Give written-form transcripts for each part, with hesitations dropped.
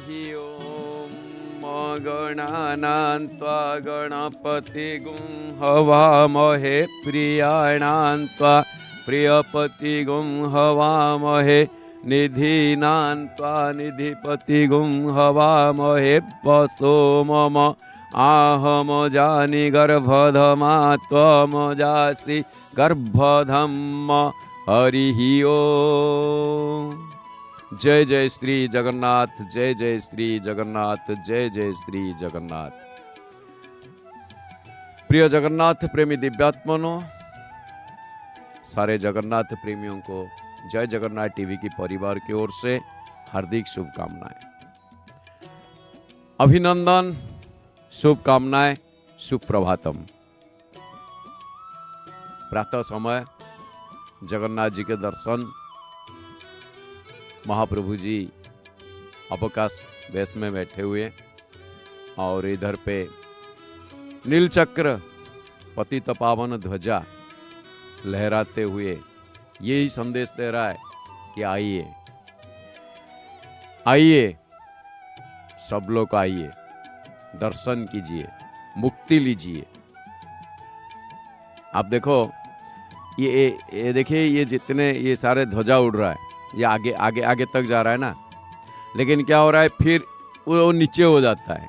ओम गणानां त्वा गणपतिगुं हवामहे प्रियाणां त्वा प्रियपतिगुं हवामहे निधीनां त्वा निधिपतिगुं हवामहे वसो मम आहम जानि गर्भधमा त्वमजासि गर्भधम्म हरिः ओम। जय जय श्री जगन्नाथ, जय जय श्री जगन्नाथ, जय जय श्री जगन्नाथ। प्रिय जगन्नाथ प्रेमी दिव्यात्मनो, सारे जगन्नाथ प्रेमियों को जय जगन्नाथ टीवी की परिवार की ओर से हार्दिक शुभकामनाएं, अभिनंदन, शुभकामनाएं, सुप्रभातम। प्रातः समय जगन्नाथ जी के दर्शन, महाप्रभु जी अवकाश वेश में बैठे हुए और इधर पे नीलचक्र पतित पावन ध्वजा लहराते हुए यही संदेश दे रहा है कि आइए आइए, सब लोग आइए, दर्शन कीजिए, मुक्ति लीजिए। आप देखो ये देखिए, ये जितने ये सारे ध्वजा उड़ रहा है, ये आगे आगे आगे तक जा रहा है ना, लेकिन क्या हो रहा है, फिर वो नीचे हो जाता है।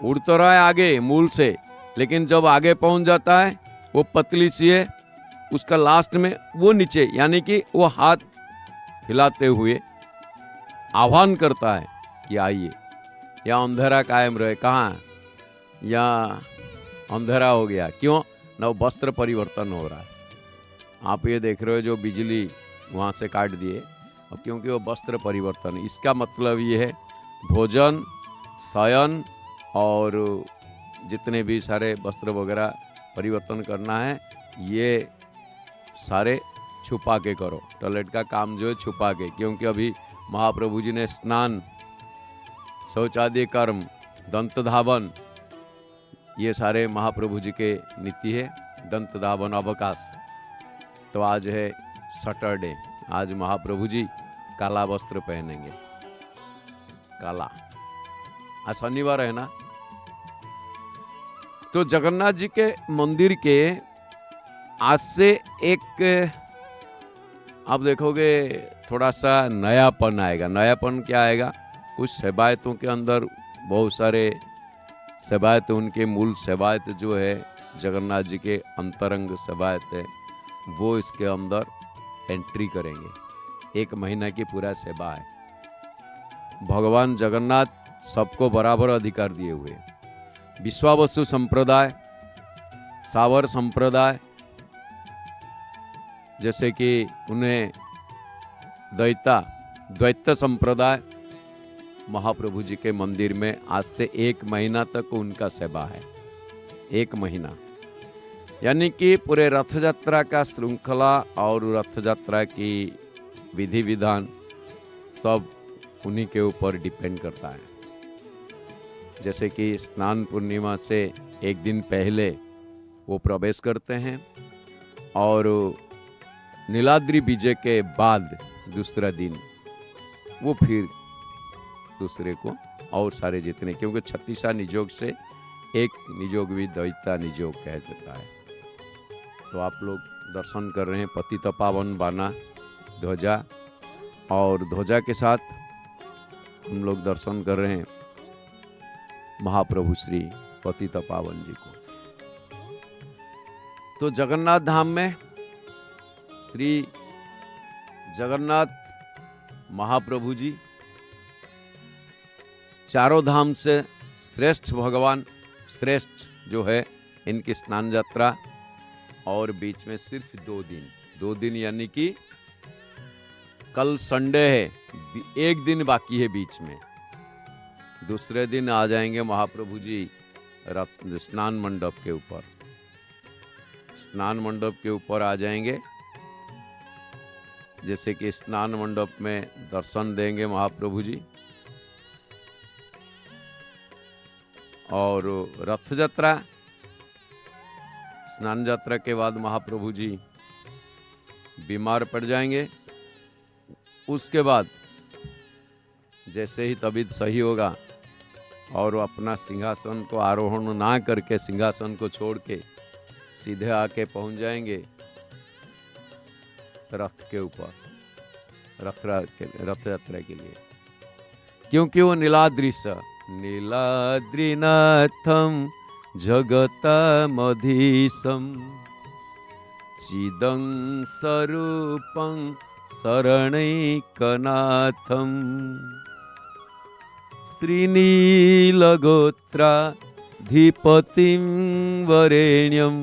उड़ तो रहा है आगे मूल से, लेकिन जब आगे पहुंच जाता है वो पतली सी है, उसका लास्ट में वो नीचे, यानी कि वो हाथ हिलाते हुए आह्वान करता है कि आइए, या अंधेरा कायम रहे। कहाँ? या अंधेरा हो गया, क्यों? नव वस्त्र परिवर्तन हो रहा है। आप ये देख रहे हो जो बिजली वहाँ से काट दिए, और क्योंकि वो वस्त्र परिवर्तन, इसका मतलब ये है भोजन, शयन और जितने भी सारे वस्त्र वगैरह परिवर्तन करना है, ये सारे छुपा के करो। टॉयलेट का काम जो है छुपा के, क्योंकि अभी महाप्रभु जी ने स्नान, शौचादि कर्म, दंत धावन, ये सारे महाप्रभु जी के नीति है। दंत धावन अवकाश, तो आज है सैटरडे, आज महाप्रभु जी काला वस्त्र पहनेंगे, काला। आज शनिवार है ना, तो जगन्नाथ जी के मंदिर के आज से एक आप देखोगे थोड़ा सा नयापन आएगा। नयापन क्या आएगा? कुछ सेवायतों के अंदर बहुत सारे सेवायत, उनके मूल सेवायत जो है जगन्नाथ जी के अंतरंग सेवायत है, वो इसके अंदर एंट्री करेंगे। 1 महीना की पूरा सेवा है। भगवान जगन्नाथ सबको बराबर अधिकार दिए हुए। विश्वावसु संप्रदाय, सावर संप्रदाय, जैसे कि उन्हें द्वैत संप्रदाय, महाप्रभु जी के मंदिर में आज से 1 महीना तक उनका सेवा है। 1 महीना, यानी कि पूरे रथ यात्रा का श्रृंखला और रथ यात्रा की विधि विधान सब उन्हीं के ऊपर डिपेंड करता है। जैसे कि स्नान पूर्णिमा से 1 दिन पहले वो प्रवेश करते हैं, और नीलाद्रि विजय के बाद दूसरा दिन वो फिर दूसरे को, और सारे जितने, क्योंकि 36 निजोग से एक निजोग भी द्वैता निजोग कह देता है। तो आप लोग दर्शन कर रहे हैं पतित पावन बाना ध्वजा, और ध्वजा के साथ हम लोग दर्शन कर रहे हैं महाप्रभु श्री पतित पावन जी को। तो जगन्नाथ धाम में श्री जगन्नाथ महाप्रभु जी चारों धाम से श्रेष्ठ भगवान, श्रेष्ठ जो है इनकी स्नान यात्रा, और बीच में सिर्फ 2 दिन, यानी कि कल संडे है, 1 दिन बाकी है बीच में। दूसरे दिन आ जाएंगे महाप्रभु जी स्नान मंडप के ऊपर। स्नान मंडप के ऊपर आ जाएंगे, जैसे कि स्नान मंडप में दर्शन देंगे महाप्रभु जी, और रथ यात्रा, स्नान यात्रा के बाद महाप्रभु जी बीमार पड़ जाएंगे। उसके बाद जैसे ही तबीयत सही होगा और वो अपना सिंहासन को आरोहण ना करके सिंहासन को छोड़ के सीधे आके पहुंच जाएंगे रथ के ऊपर, रथ यात्रा के लिए, क्योंकि वो नीलाद्रिश नीलाद्रिनाथम जगतमधीशम चिदं स्वरूपं शरणैकनाथम श्रीनीलगोत्राधिपतिं वरेण्यम,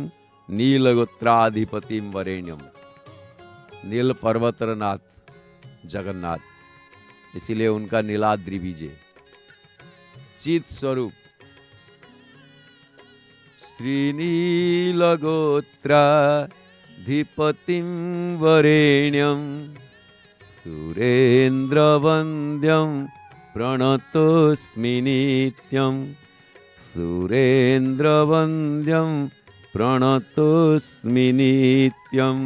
नीलगोत्राधिपतिं वरेण्यम, नील पर्वतनाथ जगन्नाथ, इसीलिए उनका नीलाद्रि विजय। चित स्वरूप श्रीनीलगोत्राधिपतिं वरेण्यं सुरेन्द्रवन्द्यं प्रणतोऽस्मि नित्यं, सुरेन्द्रवन्द्यं प्रणतोऽस्मि नित्यं।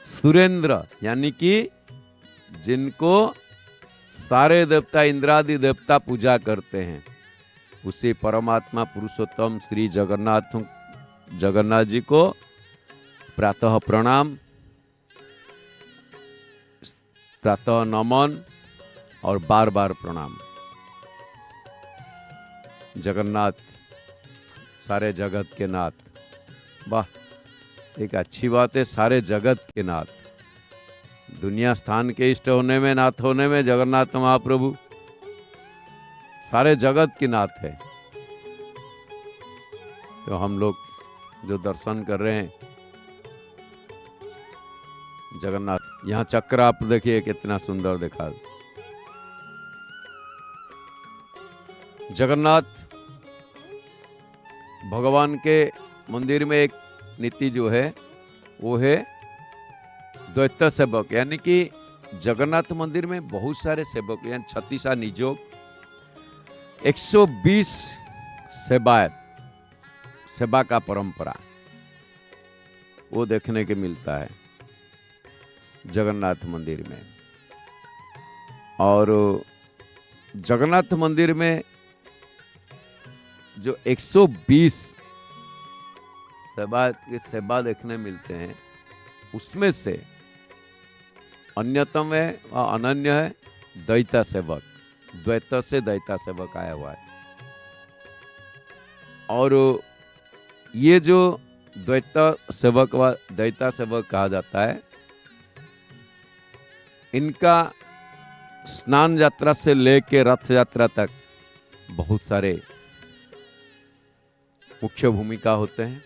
सुरेंद्र यानी कि जिनको सारे देवता इंद्रादि देवता पूजा करते हैं, उसी परमात्मा पुरुषोत्तम श्री जगन्नाथ जी को प्रातः प्रणाम, प्रातः नमन और बार बार प्रणाम। जगन्नाथ सारे जगत के नाथ, वाह एक अच्छी बात है, सारे जगत के नाथ, दुनिया स्थान के इष्ट होने में, नाथ होने में जगन्नाथ महाप्रभु सारे जगत के नाथ है। तो हम लोग जो दर्शन कर रहे हैं जगन्नाथ, यहाँ चक्र आप देखिए कितना सुंदर दिखा। जगन्नाथ भगवान के मंदिर में एक नीति जो है वो है द्वैत सेवक, यानी कि जगन्नाथ मंदिर में बहुत सारे सेवक, यानी 36 निजोग, 120 सेवा का परंपरा वो देखने के मिलता है जगन्नाथ मंदिर में। और जगन्नाथ मंदिर में जो 120 सेवा देखने मिलते हैं, उसमें से अन्यतम है और अनन्य है दैता सेवक, द्वैत से दैता सेवक आया हुआ है। और ये जो द्वैता सेवक व दैता सेवक कहा जाता है, इनका स्नान यात्रा से लेकर रथ यात्रा तक बहुत सारे मुख्य भूमिका होते हैं।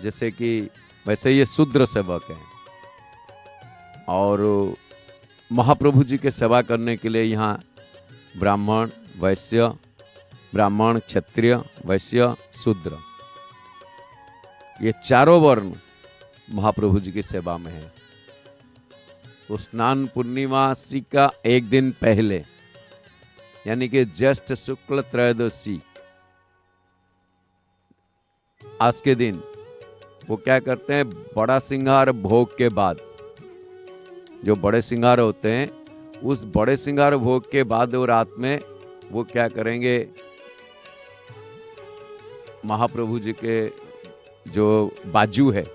जैसे कि वैसे ये शूद्र सेवक हैं और महाप्रभु जी के सेवा करने के लिए यहाँ ब्राह्मण क्षत्रिय वैश्य शूद्र, ये चारों वर्ण महाप्रभु जी की सेवा में है। तो स्नान पूर्णिमासी का एक दिन पहले, यानी कि ज्येष्ठ शुक्ल त्रयोदशी, आज के दिन वो क्या करते हैं, बड़ा सिंगार भोग के बाद, जो बड़े सिंगार होते हैं, उस बड़े सिंगार भोग के बाद वो रात में वो क्या करेंगे, महाप्रभु जी के जो बाजू है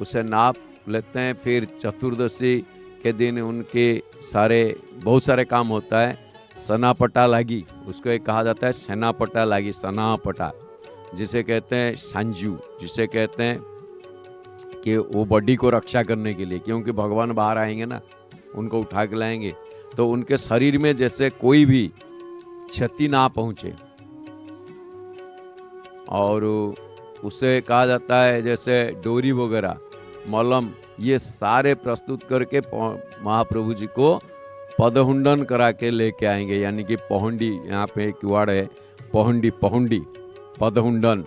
उसे नाप लेते हैं। फिर चतुर्दशी के दिन उनके बहुत सारे काम होता है। सनापटा लागी, उसको एक कहा जाता है सेनापटा लागी, सनापटा, जिसे कहते हैं संजू, जिसे कहते हैं कि वो बॉडी को रक्षा करने के लिए, क्योंकि भगवान बाहर आएंगे ना, उनको उठा के लाएंगे, तो उनके शरीर में जैसे कोई भी क्षति ना पहुंचे। और उसे कहा जाता है जैसे डोरी वगैरह, मलम, ये सारे प्रस्तुत करके महाप्रभु जी को पदहुंडन करा के लेके आएंगे। यानी कि पहुंडी, यहाँ पे एक वर्ड है पहुंडी, पदहुंडन,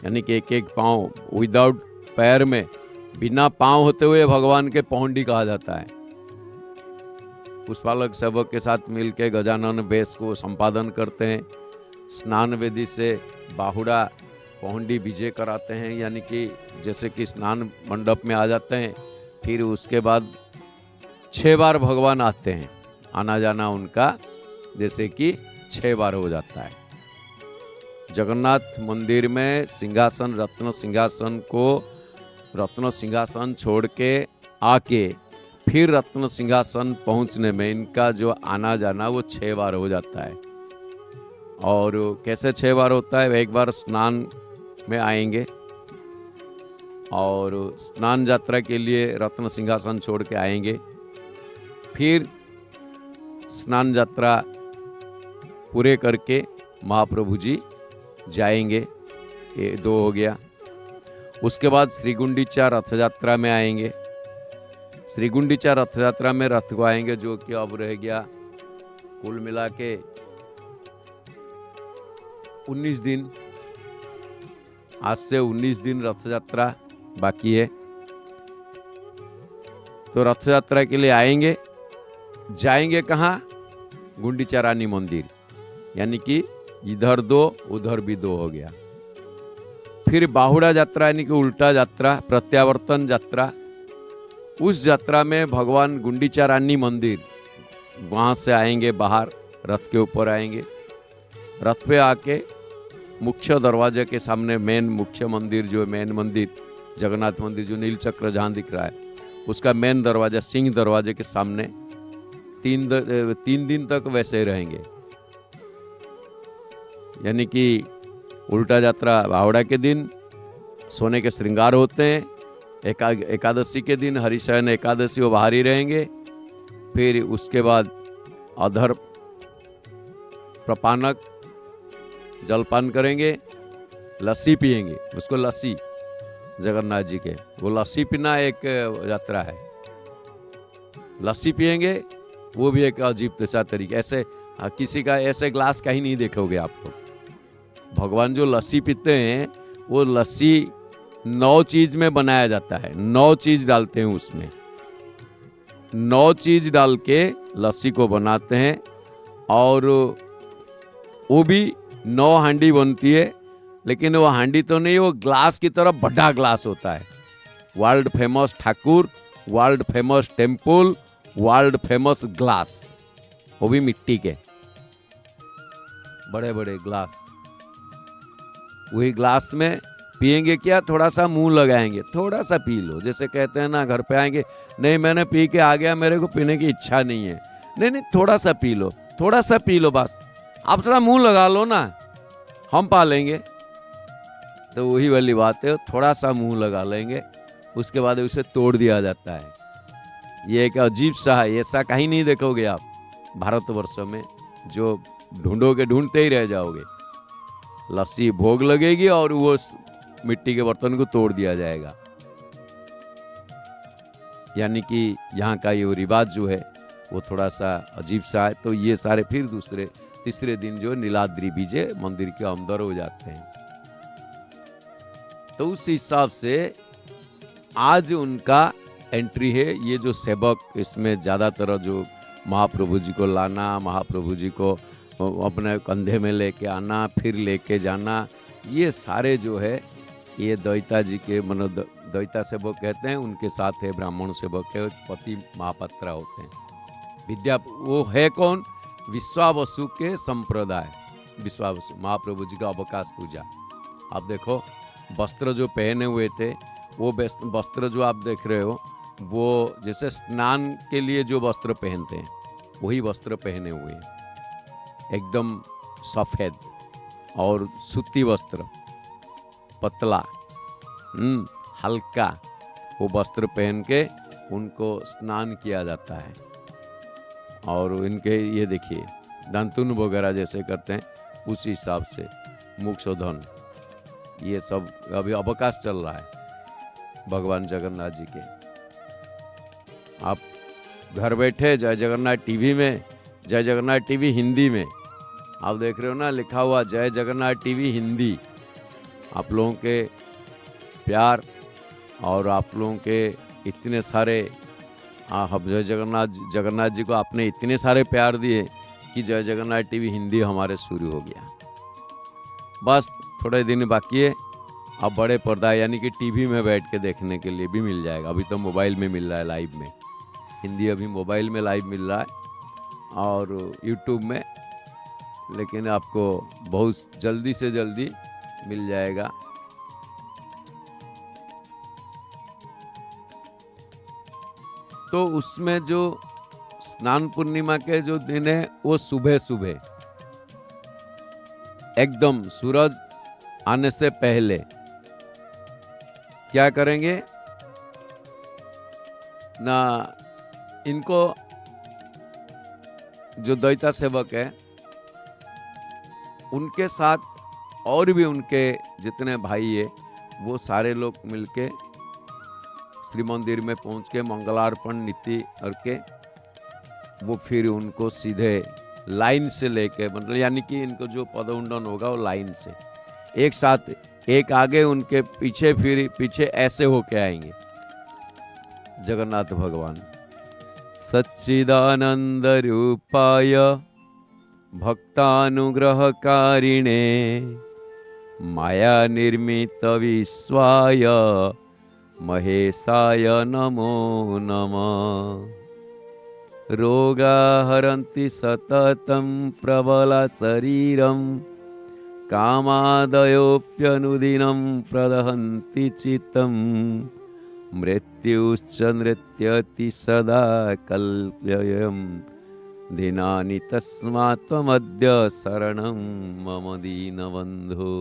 यानी कि एक एक पाँव विदाउट पैर में, बिना पाँव होते हुए भगवान के पहुंडी कहा जाता है। पुष्पालक सेवक के साथ मिलकर गजानन वेश को संपादन करते हैं। स्नान वेदी से बाहुड़ा पहुंडी विजय कराते हैं, यानी कि जैसे कि स्नान मंडप में आ जाते हैं। फिर उसके बाद 6 बार भगवान आते हैं, आना जाना उनका जैसे कि 6 बार हो जाता है। जगन्नाथ मंदिर में सिंहासन, रत्न सिंहासन छोड़ के आके फिर रत्न सिंहासन पहुंचने में इनका जो आना जाना वो 6 बार हो जाता है। और कैसे 6 बार होता है? एक बार स्नान में आएंगे और स्नान यात्रा के लिए रत्न सिंहासन छोड़ के आएंगे, फिर स्नान यात्रा पूरे करके महाप्रभु जी जाएंगे, ये 2 हो गया। उसके बाद श्री गुंडीचा रथ यात्रा में आएंगे। श्री गुंडीचा रथ यात्रा में रथ को आएंगे, जो कि अब रह गया कुल मिला के 19 दिन। आज से 19 दिन रथ यात्रा बाकी है। तो रथ यात्रा के लिए आएंगे, जाएंगे कहाँ? गुंडीचा रानी मंदिर, यानी कि इधर 2 उधर भी 2 हो गया। फिर बाहुड़ा यात्रा यानी कि उल्टा यात्रा, प्रत्यावर्तन यात्रा। उस यात्रा में भगवान गुंडीचा रानी मंदिर वहाँ से आएंगे, बाहर रथ के ऊपर आएंगे। रथ पे आके मुख्य दरवाजे के सामने मेन मुख्य मंदिर जो मेन मंदिर जगन्नाथ मंदिर जो नीलचक्र जहाँ दिख रहा है, उसका मेन दरवाजा सिंह दरवाजे के सामने 3 दिन तक वैसे रहेंगे। यानी कि उल्टा यात्रा बावड़ा के दिन सोने के श्रृंगार होते हैं, एकादशी के दिन हरिशयन एकादशी वो बाहर ही रहेंगे। फिर उसके बाद अधर प्रपानक जलपान करेंगे, लस्सी पिएंगे, उसको लस्सी जगन्नाथ जी के, वो लस्सी पीना एक यात्रा है। लस्सी पिएंगे, वो भी एक अजीब सा तरीके, ऐसे किसी का ऐसे ग्लास कहीं नहीं देखोगे आप लोग। भगवान जो लस्सी पीते हैं वो लस्सी 9 चीज में बनाया जाता है, 9 चीज डालते हैं उसमें, 9 चीज डाल के लस्सी को बनाते हैं। और वो भी 9 हांडी बनती है, लेकिन वो हांडी तो नहीं, वो ग्लास की तरफ बड़ा ग्लास होता है। World famous Thakur, world famous temple, world famous glass, वो भी मिट्टी के बड़े बड़े ग्लास। वही ग्लास में पिएंगे क्या? थोड़ा सा मुंह लगाएंगे, थोड़ा सा पी लो। जैसे कहते हैं ना, घर पे आएंगे, नहीं मैंने पी के आ गया, मेरे को पीने की इच्छा नहीं है। नहीं, थोड़ा सा पी लो, थोड़ा सा पी लो, बस आप थोड़ा मुंह लगा लो ना, हम पा लेंगे। तो वही वाली बात है, थोड़ा सा मुंह लगा लेंगे, उसके बाद उसे तोड़ दिया जाता है। ये एक अजीब सा है, ऐसा कहीं नहीं देखोगे आप भारतवर्ष में, जो ढूंढोगे ढूंढते ही रह जाओगे। लस्सी भोग लगेगी और वो मिट्टी के बर्तन को तोड़ दिया जाएगा। यानी कि यहाँ का ये रिवाज जो है वो थोड़ा सा अजीब सा है। तो ये सारे फिर दूसरे तीसरे दिन जो नीलाद्रि विजय मंदिर के अंदर हो जाते हैं। तो उस हिसाब से आज उनका एंट्री है। ये जो सेवक, इसमें ज़्यादातर जो महाप्रभु जी को लाना, महाप्रभु जी को अपने कंधे में लेके आना, फिर लेके जाना, ये सारे जो है ये द्वैता जी के द्वैता सेवक कहते हैं। उनके साथ है ब्राह्मण सेवक है, पति महापात्रा होते हैं। विद्या वो है कौन? विश्वावसु के संप्रदाय, विश्वावसु महाप्रभु जी का अवकाश पूजा। आप देखो वस्त्र जो पहने हुए थे, वो वस्त्र जो आप देख रहे हो, वो जैसे स्नान के लिए जो वस्त्र पहनते हैं वही वस्त्र पहने हुए हैं, एकदम सफ़ेद और सूती वस्त्र, पतला हल्का, वो वस्त्र पहन के उनको स्नान किया जाता है। और इनके ये देखिए दांतुन वगैरह जैसे करते हैं, उसी हिसाब से मुख शोधन, ये सब अभी अवकाश चल रहा है भगवान जगन्नाथ जी के। आप घर बैठे जय जगन्नाथ टीवी में, जय जगन्नाथ टीवी हिंदी में आप देख रहे हो ना, लिखा हुआ जय जगन्नाथ टीवी हिंदी। आप लोगों के प्यार और आप लोगों के इतने सारे, हम जय जगन्नाथ जी को आपने इतने सारे प्यार दिए कि जय जगन्नाथ टीवी हिंदी हमारे शुरू हो गया। बस थोड़े दिन बाकी है, अब बड़े पर्दा यानी कि टीवी में बैठ के देखने के लिए भी मिल जाएगा। अभी तो मोबाइल में मिल रहा है लाइव में, हिंदी अभी मोबाइल में लाइव मिल रहा है और यूट्यूब में, लेकिन आपको बहुत जल्दी से जल्दी मिल जाएगा। तो उसमें जो स्नान पूर्णिमा के जो दिन है वो सुबह सुबह एकदम सूरज आने से पहले क्या करेंगे ना, इनको जो दैता सेवक है उनके साथ और भी उनके जितने भाई है वो सारे लोग मिलके श्री मंदिर में पहुंच के मंगलार्पण नीति करके वो फिर उनको सीधे लाइन से लेके, मतलब यानी कि इनको जो पदमुंडन होगा वो लाइन से एक साथ, एक आगे उनके पीछे, फिर पीछे ऐसे होके आएंगे जगन्नाथ भगवान। सच्चिदानंद रूपाय भक्तानुग्रहकारिणे माया निर्मित विश्वाय महेशाय नमो नमः। रोगा हरन्ति सततं प्रबला शरीरं कामादयोऽप्यनुदिनं प्रदहन्ति चित्तं मृत्युश्च नृत्यति सदा कल्प्ययं दिनानि तस्मात् त्वमद्य शरणं मम दीनबन्धो।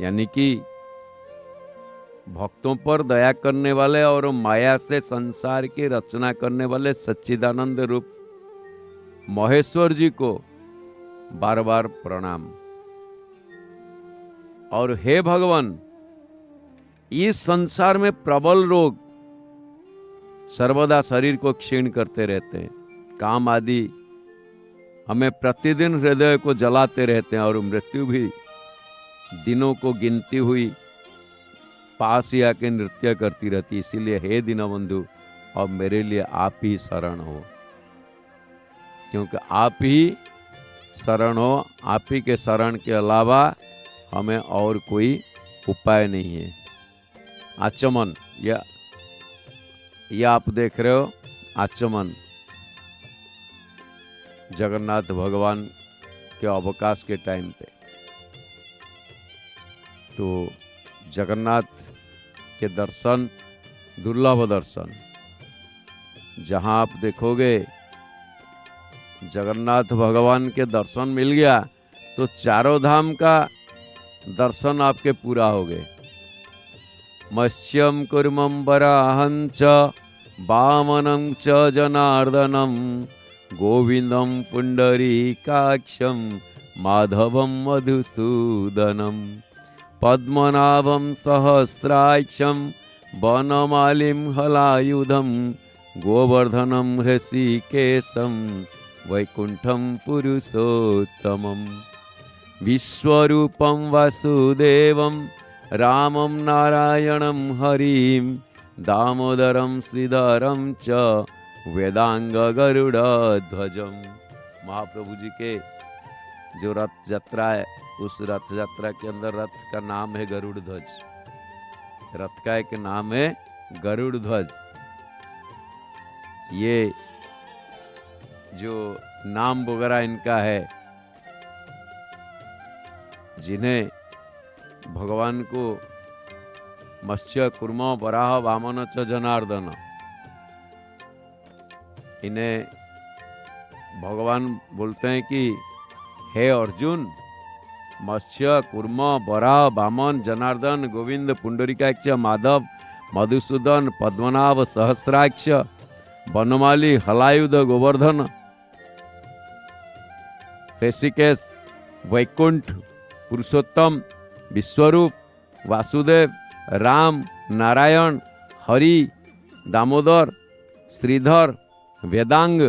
यानी कि भक्तों पर दया करने वाले और माया से संसार की रचना करने वाले सच्चिदानंद रूप महेश्वर जी को बार बार प्रणाम। और हे भगवान, इस संसार में प्रबल रोग सर्वदा शरीर को क्षीण करते रहते हैं, काम आदि हमें प्रतिदिन हृदय को जलाते रहते हैं और मृत्यु भी दिनों को गिनती हुई पास ही आके नृत्य करती रहती। इसीलिए हे दीनबंधु, अब मेरे लिए आप ही शरण हो, क्योंकि आप ही शरण हो, आप ही के शरण के अलावा हमें और कोई उपाय नहीं है। आचमन, यह आप देख रहे हो आचमन जगन्नाथ भगवान के अवकाश के टाइम पे। तो जगन्नाथ के दर्शन, दुर्लभ दर्शन, जहां आप देखोगे जगन्नाथ भगवान के दर्शन मिल गया तो चारों धाम का दर्शन आपके पूरा हो गए। मत्स्यम कुर्मं वराहं च वामनं च जनार्दनं गोविंदं पुंडरीकाक्षं माधवं मधुसूदनं पद्मनाभं सहस्राक्षं वनमालिं हलायुधं गोवर्धनं ऋषिकेशं वैकुंठं पुरुषोत्तमं विश्वरूपं वासुदेवं रामं नारायणं हरिं दामोदरं श्रीधरं च वेदांग गरुड़ध्वजं। महाप्रभु जी के जो रथ यात्रा है, उस रथ यात्रा के अंदर रथ का नाम है गरुड़ ध्वज। रथ का एक नाम है गरुड़ ध्वज। ये जो नाम वगैरह इनका है, जिन्हें भगवान को मत्स्य कुर्म वराह वामन च जनार्दन, इन्हें भगवान बोलते हैं कि हे अर्जुन, मत्स्य कुर्म वराह वामन जनार्दन गोविंद पुंडरीकाक्ष माधव मधुसूदन पद्मनाभ सहस्राक्ष वनमाली हलायुध गोवर्धन ऋषिकेश वैकुंठ पुरुषोत्तम विश्वरूप वासुदेव राम नारायण हरि दामोदर श्रीधर वेदांग।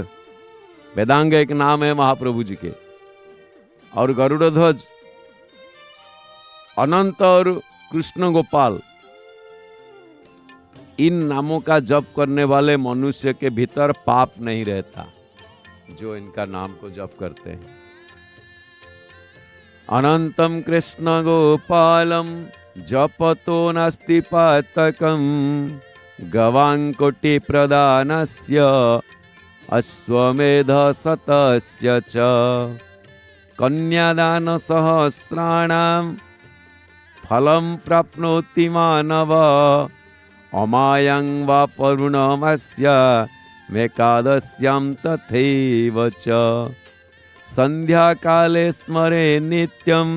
वेदांग एक नाम है महाप्रभु जी के। और गरुड़ ध्वज, अनंत और कृष्ण गोपाल, इन नामों का जप करने वाले मनुष्य के भीतर पाप नहीं रहता, जो इनका नाम को जप करते हैं। अनंतम कृष्ण गोपालम जपतो नास्ति पातकम गवांकोटि प्रदानस्य अश्वमेध शतस्य च कन्यादान सहस्राणां फलं प्राप्नोति मानव अमायं वा पौर्णमस्य मेकादस्यां तथैव च संध्या काले स्मरे नित्यं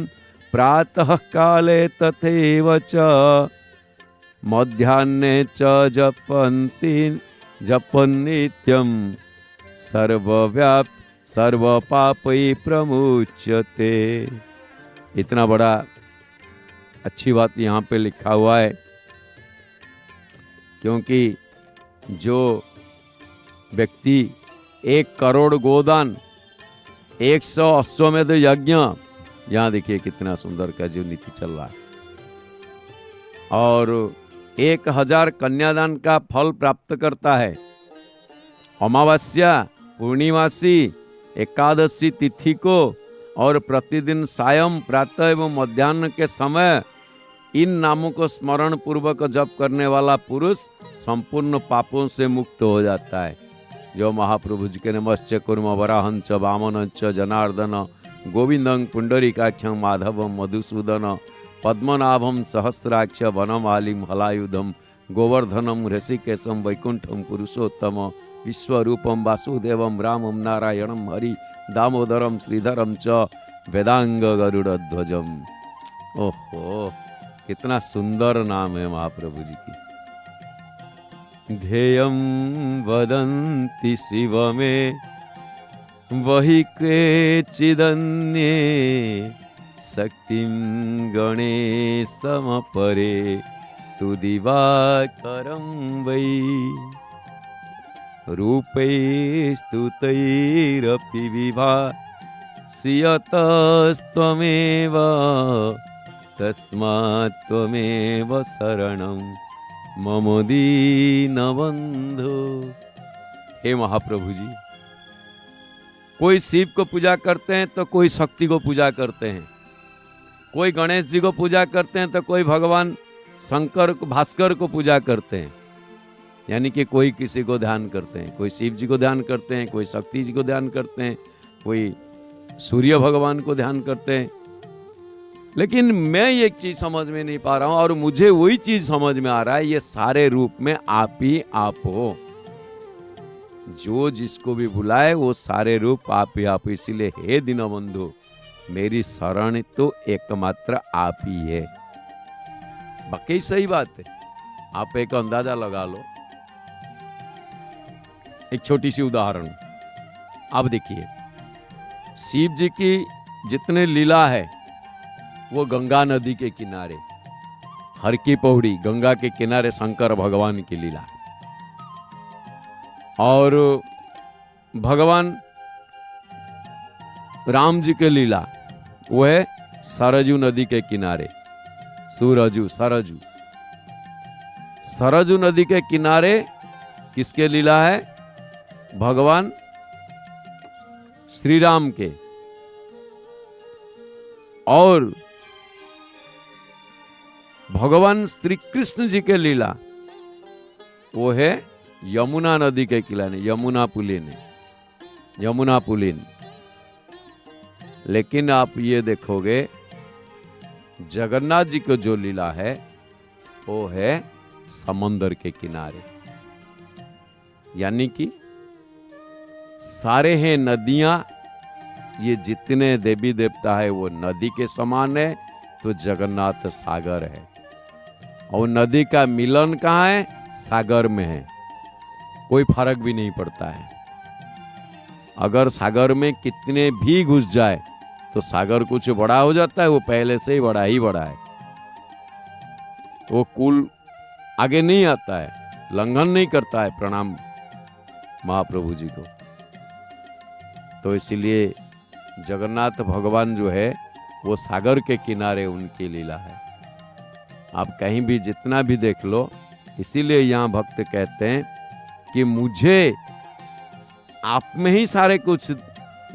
प्रातः काले तथैव च मध्याह्ने च जपन् नित्यं सर्वपापै प्रमुच्यते। इतना बड़ा अच्छी बात यहाँ पे लिखा हुआ है, क्योंकि जो व्यक्ति 1 करोड़ गोदान 100 अश्वमेध यज्ञ, यहाँ देखिए कितना सुंदर का जो नीति चल रहा है, और 1000 कन्यादान का फल प्राप्त करता है। अमावस्या, पूर्णिमासी, एकादशी तिथि को और प्रतिदिन सायं, प्रातः एवं मध्याह्न के समय इन नामों को स्मरण पूर्वक जप करने वाला पुरुष संपूर्ण पापों से मुक्त हो जाता है। जो महाप्रभु जी के नमश्च कुर्म वराहंच वामनंच जनार्दन गोविंदं पुंडरीकाक्षं माधवं मधुसूदन पद्मनाभं सहस्राक्ष वनमालिं हलायुधं गोवर्धनं ऋषिकेशं वैकुंठं पुरुषोत्तम विश्वरूपं वासुदेवं रामं नारायणं हरि दामोदरम श्रीधरम च वेदांग गरुड़ध्वजम। ओहो, कितना सुंदर नाम है महाप्रभु जी की। ध्येयं वदन्ति शिव में वही के चिदन्ये शक्तिं गणेशम परे तु दिवाकरं वै रूपै स्तुतैरपि विभास्यतस्त्वमेव तस्मात् त्वमेव शरणं मम दीनबन्धो। हे महाप्रभु जी, कोई शिव को पूजा करते हैं तो कोई शक्ति को पूजा करते हैं, कोई गणेश जी को पूजा करते हैं तो कोई भगवान शंकर को, भास्कर को पूजा करते हैं। यानी कि कोई किसी को ध्यान करते हैं, कोई शिव जी को ध्यान करते हैं, कोई शक्ति जी को ध्यान करते हैं, कोई सूर्य भगवान को ध्यान करते हैं। लेकिन मैं एक चीज समझ में नहीं पा रहा हूं, और मुझे वही चीज समझ में आ रहा है, ये सारे रूप में आप ही आप हो। जो जिसको भी बुलाए वो सारे रूप आप ही आप। इसीलिए हे दीनबंधु, मेरी शरण तो एकमात्र आप ही है। बाकी सही बात है, आप एक अंदाजा लगा लो। एक छोटी सी उदाहरण आप देखिए, शिव जी की जितने लीला है वो गंगा नदी के किनारे, हर की पौड़ी गंगा के किनारे शंकर भगवान की लीला, और भगवान राम जी के लीला वो है सरजू नदी के किनारे। सरजू नदी के किनारे किसके लीला है? भगवान श्री राम के। और भगवान श्री कृष्ण जी के लीला वो है यमुना नदी के किनारे, यमुना पुलिन। लेकिन आप ये देखोगे जगन्नाथ जी को जो लीला है वो है समंदर के किनारे। यानी कि सारे हैं नदियां, ये जितने देवी देवता है वो नदी के समान है, तो जगन्नाथ सागर है। और नदी का मिलन कहाँ है? सागर में है। कोई फर्क भी नहीं पड़ता है। अगर सागर में कितने भी घुस जाए तो सागर कुछ बड़ा हो जाता है? वो पहले से ही बड़ा है। वो कुल आगे नहीं आता है, लंघन नहीं करता है। प्रणाम महाप्रभु जी को। तो इसीलिए जगन्नाथ भगवान जो है वो सागर के किनारे उनकी लीला है। आप कहीं भी जितना भी देख लो। इसीलिए यहाँ भक्त कहते हैं कि मुझे आप में ही सारे कुछ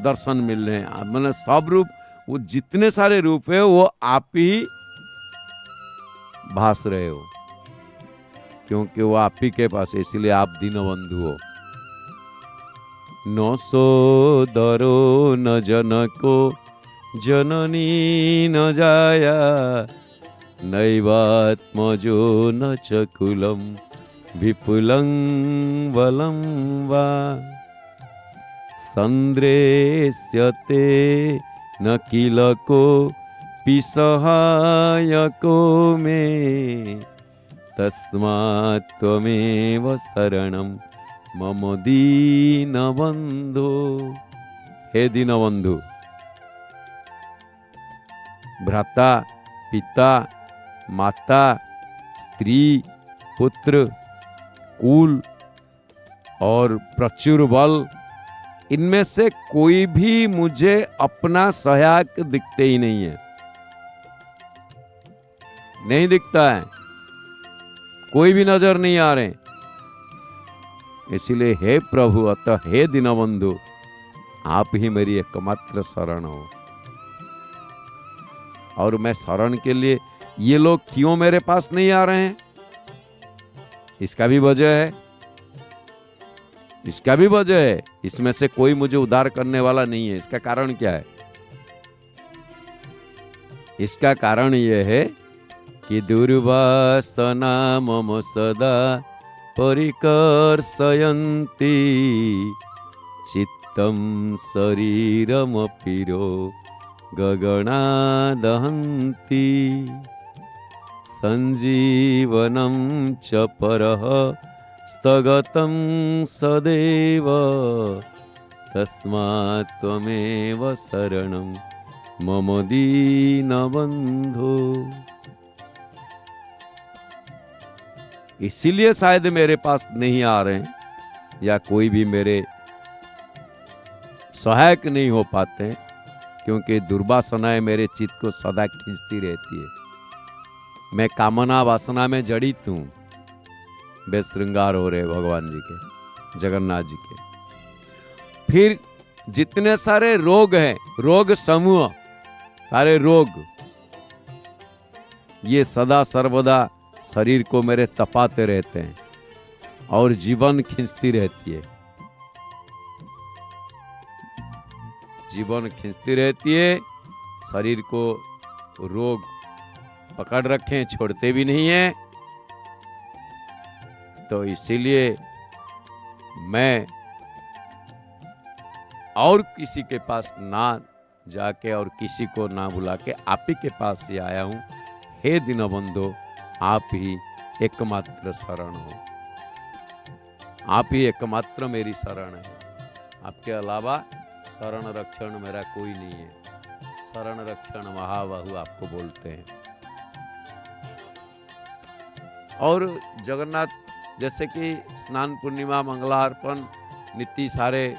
दर्शन मिल रहे हैं। मतलब सब रूप, वो जितने सारे रूप है वो आप ही भास रहे हो। क्योंकि वो आप ही के पास है, इसलिए आप दीनबंधु हो। न सोदरो न जनको जननी न जाया, नैवात्मजो न च कुलं विपुलं बलं वा, संद्रेस्यते न किलको पिसहायको मे, तस्मात् त्वमेव शरणं मम दीनबन्धो। हे दीनबंधु, भ्राता, पिता, माता, स्त्री, पुत्र, कुल और प्रचुर बल, इनमें से कोई भी मुझे अपना सहायक दिखते ही नहीं है, नहीं दिखता है, कोई भी नजर नहीं आ रहे। इसलिए हे प्रभु, अतः हे दीनबंधु, आप ही मेरी एकमात्र शरण हो। और मैं शरण के लिए, ये लोग क्यों मेरे पास नहीं आ रहे हैं, इसका भी वजह है, इसका भी वजह है। इसमें से कोई मुझे उद्धार करने वाला नहीं है। इसका कारण क्या है? इसका कारण यह है कि दुर्वासना मम सदा परिकर्षयन्ति, चित्तं शरीरमपिरो गगना दहन्ति, संजीवनं च परः स्थगतं सदैव, तस्मात् त्वमेव शरणं मम दीनबन्धो। इसीलिए शायद मेरे पास नहीं आ रहे हैं, या कोई भी मेरे सहायक नहीं हो पाते, क्योंकि दुर्वासनाएं मेरे चित्त को सदा खींचती रहती है। मैं कामना वासना में जड़ित हूं। बेश्रृंगार हो रहे भगवान जी के, जगन्नाथ जी के। फिर जितने सारे रोग हैं, रोग समूह, सारे रोग, ये सदा सर्वदा शरीर को मेरे तपाते रहते हैं और जीवन खींचती रहती है, जीवन खींचती रहती है। शरीर को रोग पकड़ रखे, छोड़ते भी नहीं है। तो इसीलिए मैं और किसी के पास ना जाके और किसी को ना बुला के आप ही के पास ही आया हूं। हे दीनबंधो, आप ही एकमात्र शरण हो, आप ही एकमात्र मेरी शरण है। आपके अलावा शरण रक्षण मेरा कोई नहीं है। शरण रक्षण महाबाहु आपको बोलते हैं। और जगन्नाथ, जैसे कि स्नान पूर्णिमा, मंगलार्पण, नित्य सारे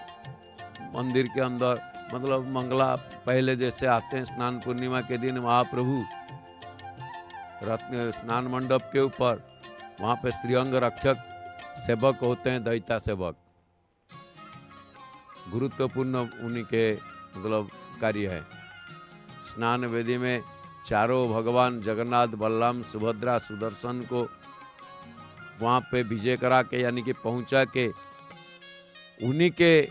मंदिर के अंदर, मतलब मंगला पहले जैसे आते हैं स्नान पूर्णिमा के दिन महाप्रभु रत्न स्नान मंडप के ऊपर, वहाँ पे श्रीअंग रक्षक सेवक होते हैं, दैता सेवक, गुरुत्वपूर्ण उन्हीं के मतलब कार्य है। स्नान वेदी में चारों भगवान जगन्नाथ, बलराम, सुभद्रा, सुदर्शन को वहाँ पे विजय करा के, यानी कि पहुँचा के, उन्हीं के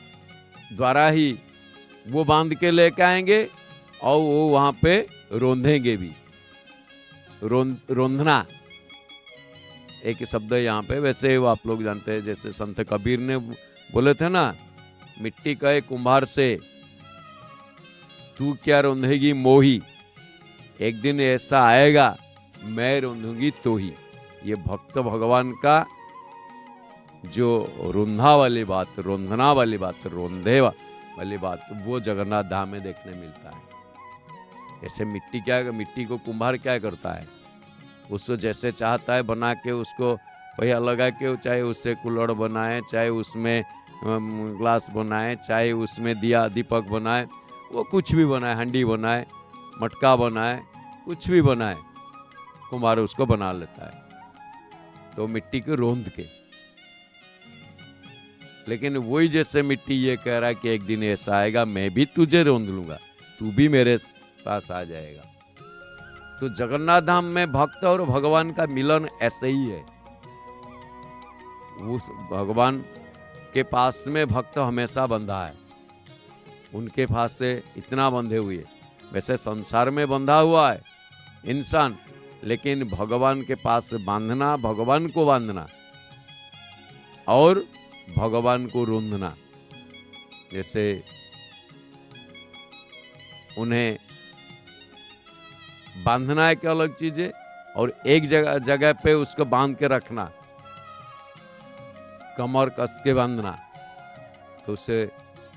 द्वारा ही वो बांध के लेके आएंगे और वो वहाँ पे रोंधेंगे भी। रोंधना एक शब्द है यहाँ पे, वैसे वो आप लोग जानते हैं। जैसे संत कबीर ने बोले थे ना, मिट्टी कहे कुम्हार से, तू क्या रोंधेगी मोही, एक दिन ऐसा आएगा मैं रोंधूंगी तो ही। ये भक्त भगवान का जो रुंधा वाली बात, रोंधना वाली बात, रोंधे वाली बात, वो जगन्नाथ धाम में देखने मिलता है। ऐसे मिट्टी क्या, मिट्टी को कुम्हार क्या करता है, उसको जैसे चाहता है बना के, उसको पहिया लगा के, चाहे उससे कुल्हड़ बनाए, चाहे उसमें ग्लास बनाए, चाहे उसमें दिया दीपक बनाए, वो कुछ भी बनाए, हंडी बनाए, मटका बनाए, कुछ भी बनाए, कुम्हार उसको बना लेता है। तो मिट्टी को रोंद के, लेकिन वही जैसे मिट्टी ये कह रहा है कि एक दिन ऐसा आएगा मैं भी तुझे रोंद लूंगा, तू भी मेरे पास आ जाएगा। तो जगन्नाथ धाम में भक्त और भगवान का मिलन ऐसे ही है। उस भगवान के पास में भक्त हमेशा बंधा है, उनके पास से इतना बंधे हुए। वैसे संसार में बंधा हुआ है इंसान, लेकिन भगवान के पास से बांधना, भगवान को बांधना और भगवान को रूंधना, जैसे उन्हें बांधना एक अलग चीज है और एक जगह पे उसको बांध के रखना, कमर कस के बांधना, तो उसे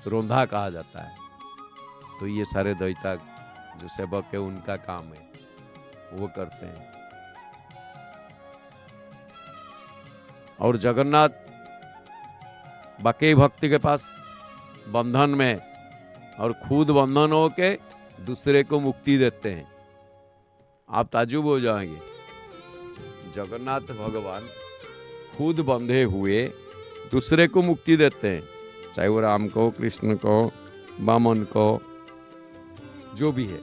रोंधा कहा जाता है। तो ये सारे दैता जो सेवक है उनका काम है, वो करते हैं। और जगन्नाथ बाकी भक्ति के पास बंधन में और खुद बंधन होके दूसरे को मुक्ति देते हैं। आप ताजुब हो जाएंगे, जगन्नाथ भगवान खुद बंधे हुए दूसरे को मुक्ति देते हैं, चाहे वो राम को, कृष्ण को, वामन को, जो भी है।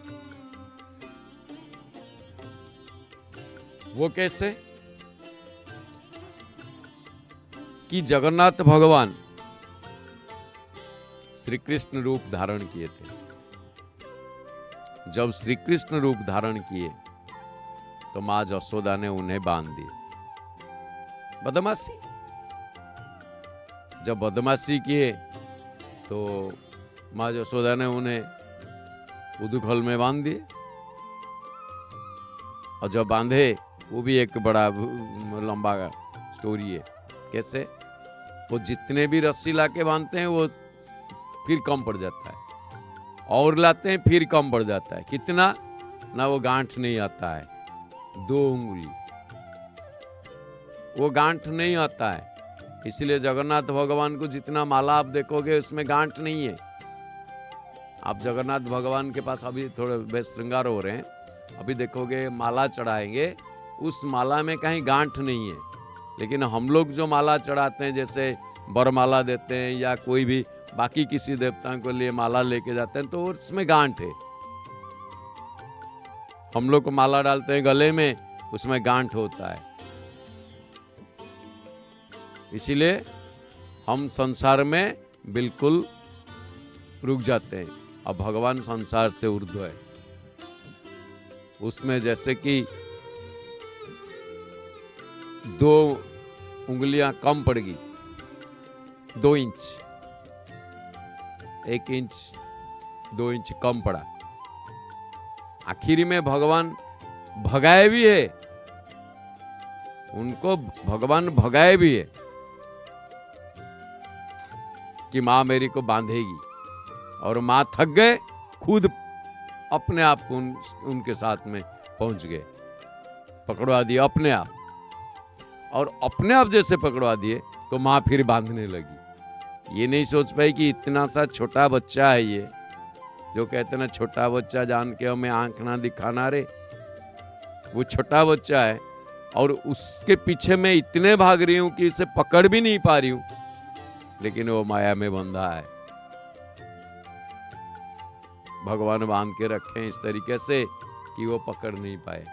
वो कैसे कि जगन्नाथ भगवान श्री कृष्ण रूप धारण किए थे। जब श्री कृष्ण रूप धारण किए तो मां जसोदा ने उन्हें बांध दिए। बदमाशी, जब बदमाशी किए तो मां जसोदा ने उन्हें उदुखल में बांध दिए। और जब बांधे, वो भी एक बड़ा लंबा स्टोरी है। कैसे? वो जितने भी रस्सी लाके बांधते हैं वो फिर कम पड़ जाता है, और लाते हैं फिर कम पड़ जाता है। कितना ना, वो गांठ नहीं आता है, 2 उंगली, वो गांठ नहीं आता है। इसलिए जगन्नाथ भगवान को जितना माला आप देखोगे उसमें गांठ नहीं है। आप जगन्नाथ भगवान के पास अभी थोड़े बेस श्रृंगार हो रहे हैं, अभी देखोगे माला चढ़ाएंगे, उस माला में कहीं गांठ नहीं है। लेकिन हम लोग जो माला चढ़ाते हैं, जैसे बरमाला देते हैं या कोई भी बाकी किसी देवता के लिए माला लेके जाते हैं, तो उसमें गांठ है। हम लोग को माला डालते हैं गले में, उसमें गांठ होता है। इसीलिए हम संसार में बिल्कुल रुक जाते हैं। अब भगवान संसार से ऊर्ध्व है, उसमें जैसे कि 2 उंगलियां कम पड़गी, 2 इंच, 1 इंच 2 इंच कम पड़ा। आखिर में भगवान भगाए भी है, उनको भगवान भगाए भी है कि मां मेरी को बांधेगी, और मां थक गए, खुद अपने आप को उनके साथ में पहुंच गए, पकड़वा दिए अपने आप। और अपने आप जैसे पकड़वा दिए तो मां फिर बांधने लगी। ये नहीं सोच पाई कि इतना सा छोटा बच्चा है ये, जो कहते ना छोटा बच्चा जान के हमें आंख ना दिखाना रे, वो छोटा बच्चा है और उसके पीछे मैं इतने भाग रही हूं कि इसे पकड़ भी नहीं पा रही हूं, लेकिन वो माया में बंधा है। भगवान बांध के रखे इस तरीके से कि वो पकड़ नहीं पाए।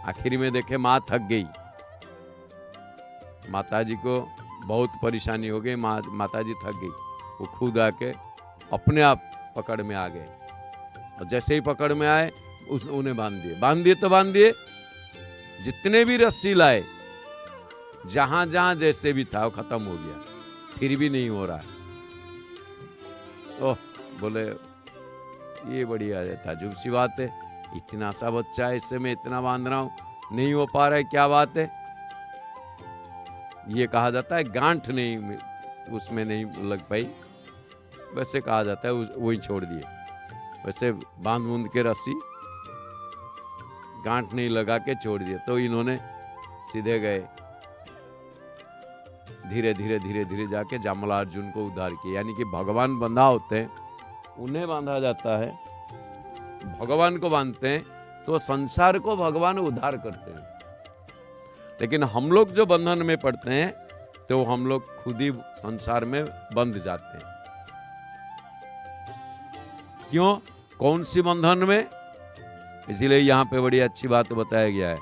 आखिर में देखे मां थक गई, माताजी को बहुत परेशानी हो गई, माताजी थक गई, वो खुद आके अपने आप पकड़ में आ गए। और जैसे ही पकड़ में आए उन्हें बांध दिए तो बांध दिए। जितने भी रस्सी लाए, जहां जहां जैसे भी था वो खत्म हो गया, फिर भी नहीं हो रहा। ओह, बोले ये बढ़िया है, ताजुब सी बात है, इतना सा बच्चा है, इससे मैं इतना बांध रहा हूं, नहीं हो पा रहा है, क्या बात है। ये कहा जाता है गांठ नहीं उसमें नहीं लग पाई, वैसे कहा जाता है वही छोड़ दिए। वैसे बांध बूंद के रस्सी गांठ नहीं लगा के छोड़ दिए। तो इन्होंने सीधे गए, धीरे धीरे धीरे धीरे जाके जामलार्जुन को उद्धार किया। यानी कि भगवान बंधा होते हैं, उन्हें बांधा जाता है, भगवान को बांधते हैं तो संसार को भगवान उद्धार करते हैं। लेकिन हम लोग जो बंधन में पड़ते हैं तो हम लोग खुद ही संसार में बंध जाते हैं। क्यों? कौन सी बंधन में? इसीलिए यहां पे बड़ी अच्छी बात बताया गया है।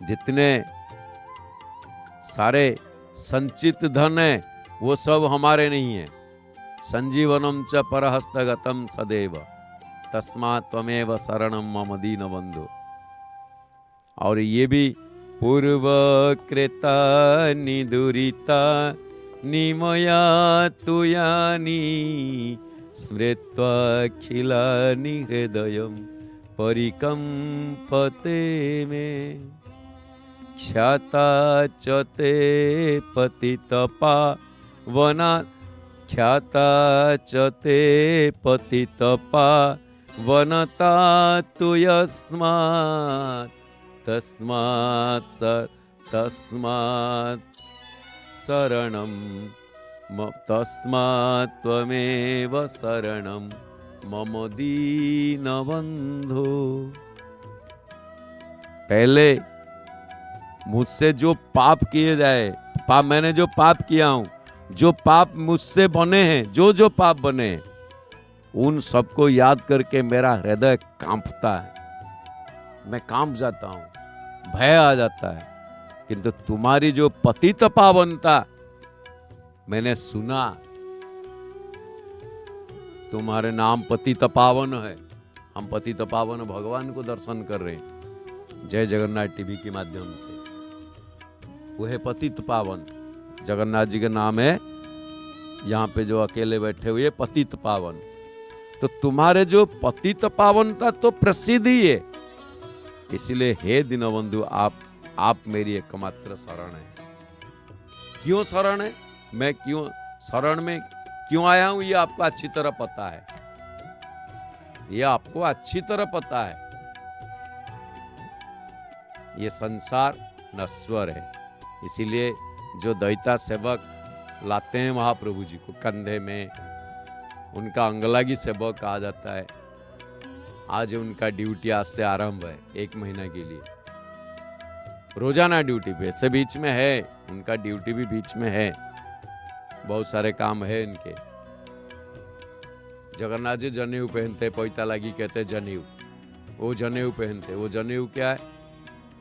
जितने सारे संचित धन है वो सब हमारे नहीं है। संजीवनम च परहस्तगतम सदैव तस्मात् त्वमेव शरणम मम दीनबंधु। और ये भी पूर्वकृता निदुरिता निमया तुयानि स्मृत्वाखिलानि हृदयं परिकम्पते मे। ख्याता च ते पतितपावना ख्याता च ते पतितपावनता तु यस्मात् तस्मात् शरणं तस्मात् त्वमेव शरणं मम दीनबन्धो। पहले मुझसे जो पाप किए जाए, मैंने जो पाप किया हूं, जो पाप मुझसे बने हैं, जो पाप बने हैं, उन सबको याद करके मेरा हृदय कांपता है, मैं कांप जाता हूं, भय आ जाता है। किंतु तुम्हारी जो पतित पावनता मैंने सुना, तुम्हारे नाम पतित पावन है। हम पतित पावन भगवान को दर्शन कर रहे हैं जय जगन्नाथ टीवी के माध्यम से। वो है पतित पावन, जगन्नाथ जी का नाम है। यहाँ पे जो अकेले बैठे हुए पतित पावन, तो तुम्हारे जो पतित पावनता तो प्रसिद्ध ही है। इसलिए हे दीनबंधु, आप मेरी एकमात्र शरण है। क्यों शरण है, मैं क्यों शरण में क्यों आया हूं, ये आपको अच्छी तरह पता है। ये आपको अच्छी तरह पता है। ये संसार नश्वर है, इसीलिए जो दैता सेवक लाते हैं महाप्रभु जी को कंधे में, उनका अंगलागी सेवक कहा जाता है। आज उनका ड्यूटी आज से आरंभ है, 1 महीना के लिए रोजाना ड्यूटी पे से बीच में है, उनका ड्यूटी भी बीच में है, बहुत सारे काम है इनके। जगन्नाथ जी जनेऊ पहनते, पैतालागी कहते जनेऊ, वो जनेऊ पहनते। वो जनेऊ क्या है,